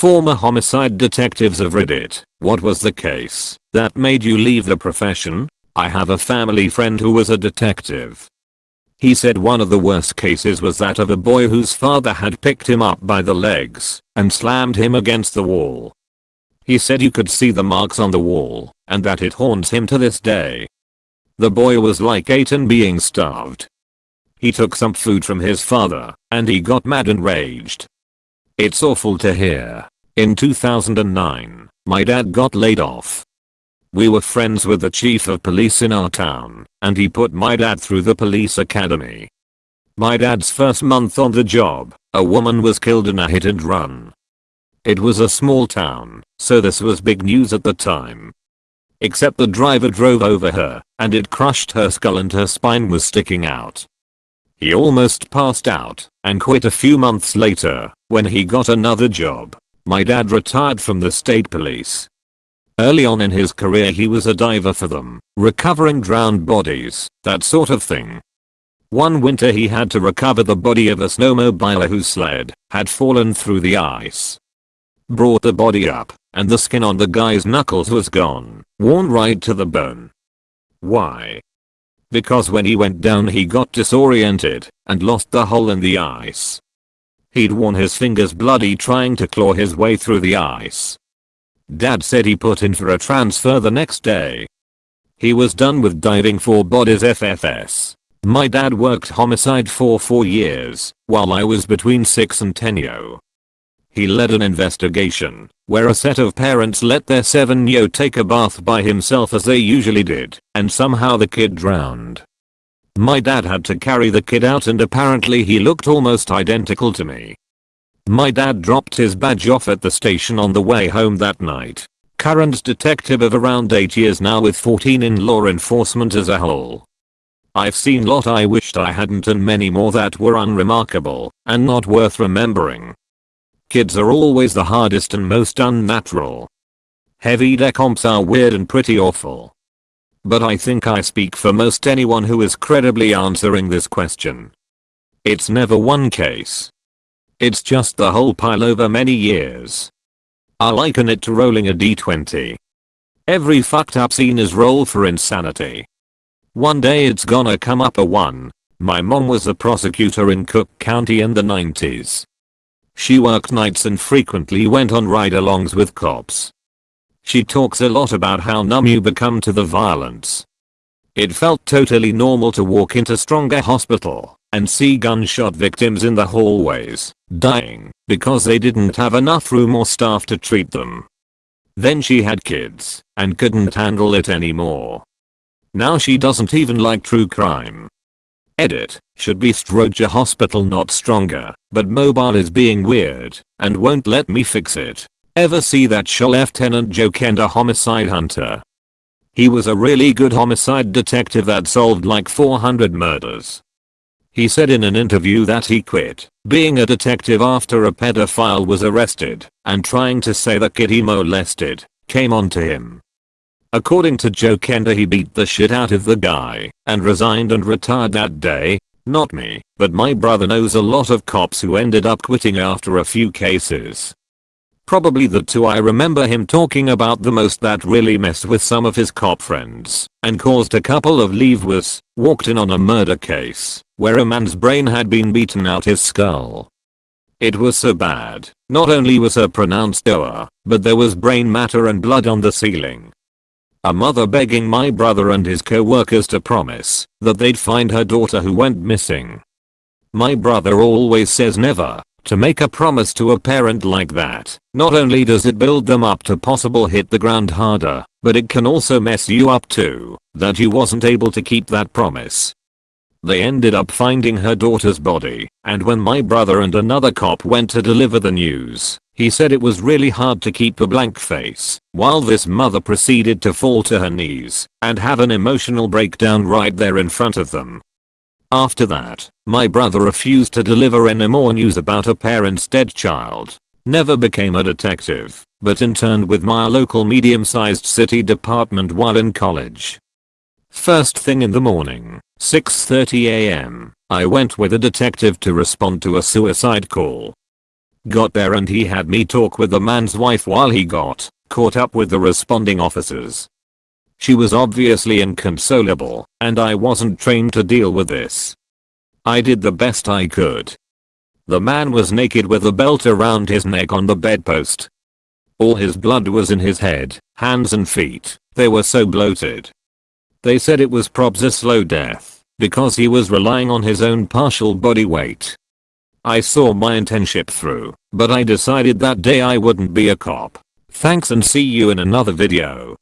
Former homicide detectives of Reddit, what was the case that made you leave the profession? I have a family friend who was a detective. He said one of the worst cases was that of a boy whose father had picked him up by the legs and slammed him against the wall. He said you could see the marks on the wall and that it haunts him to this day. The boy was like 8 and being starved. He took some food from his father and he got mad and raged. It's awful to hear. In 2009, my dad got laid off. We were friends with the chief of police in our town, and he put my dad through the police academy. My dad's first month on the job, a woman was killed in a hit and run. It was a small town, so this was big news at the time. Except the driver drove over her, and it crushed her skull and her spine was sticking out. He almost passed out, and quit a few months later, when he got another job. My dad retired from the state police. Early on in his career he was a diver for them, recovering drowned bodies, that sort of thing. One winter he had to recover the body of a snowmobiler whose sled had fallen through the ice. Brought the body up, and the skin on the guy's knuckles was gone, worn right to the bone. Why? Because when he went down he got disoriented and lost the hole in the ice. He'd worn his fingers bloody trying to claw his way through the ice. Dad said he put in for a transfer the next day. He was done with diving for bodies FFS. My dad worked homicide for 4 years, while I was between 6 and 10. He led an investigation, where a set of parents let their 7 take a bath by himself as they usually did, and somehow the kid drowned. My dad had to carry the kid out and apparently he looked almost identical to me. My dad dropped his badge off at the station on the way home that night. Current detective of around 8 years now with 14 in law enforcement as a whole. I've seen lot I wished I hadn't and many more that were unremarkable and not worth remembering. Kids are always the hardest and most unnatural. Heavy decomps are weird and pretty awful. But I think I speak for most anyone who is credibly answering this question. It's never one case. It's just the whole pile over many years. I liken it to rolling a d20. Every fucked up scene is roll for insanity. One day it's gonna come up a 1. My mom was a prosecutor in Cook County in the 90s. She worked nights and frequently went on ride-alongs with cops. She talks a lot about how numb you become to the violence. It felt totally normal to walk into Stronger Hospital and see gunshot victims in the hallways, dying, because they didn't have enough room or staff to treat them. Then she had kids, and couldn't handle it anymore. Now she doesn't even like true crime. Edit, should be Stroger Hospital not Stronger, but mobile is being weird, and won't let me fix it. Ever see that show Lieutenant Joe Kenda Homicide Hunter? He was a really good homicide detective that solved like 400 murders. He said in an interview that he quit being a detective after a pedophile was arrested and trying to say the kid he molested came onto him. According to Joe Kenda he beat the shit out of the guy and resigned and retired that day. Not me, but my brother knows a lot of cops who ended up quitting after a few cases. Probably the two I remember him talking about the most that really messed with some of his cop friends and caused a couple of leave was walked in on a murder case where a man's brain had been beaten out his skull. It was so bad, not only was her pronounced doer, but there was brain matter and blood on the ceiling. A mother begging my brother and his co-workers to promise that they'd find her daughter who went missing. My brother always says never to make a promise to a parent like that. Not only does it build them up to possible hit the ground harder, but it can also mess you up too, that you wasn't able to keep that promise. They ended up finding her daughter's body, and when my brother and another cop went to deliver the news, he said it was really hard to keep a blank face, while this mother proceeded to fall to her knees and have an emotional breakdown right there in front of them. After that, my brother refused to deliver any more news about a parent's dead child, never became a detective, but interned with my local medium-sized city department while in college. First thing in the morning, 6:30 a.m., I went with a detective to respond to a suicide call. Got there and he had me talk with the man's wife while he got caught up with the responding officers. She was obviously inconsolable, and I wasn't trained to deal with this. I did the best I could. The man was naked with a belt around his neck on the bedpost. All his blood was in his head, hands and feet. They were so bloated. They said it was probably a slow death because he was relying on his own partial body weight. I saw my internship through, but I decided that day I wouldn't be a cop. Thanks and see you in another video.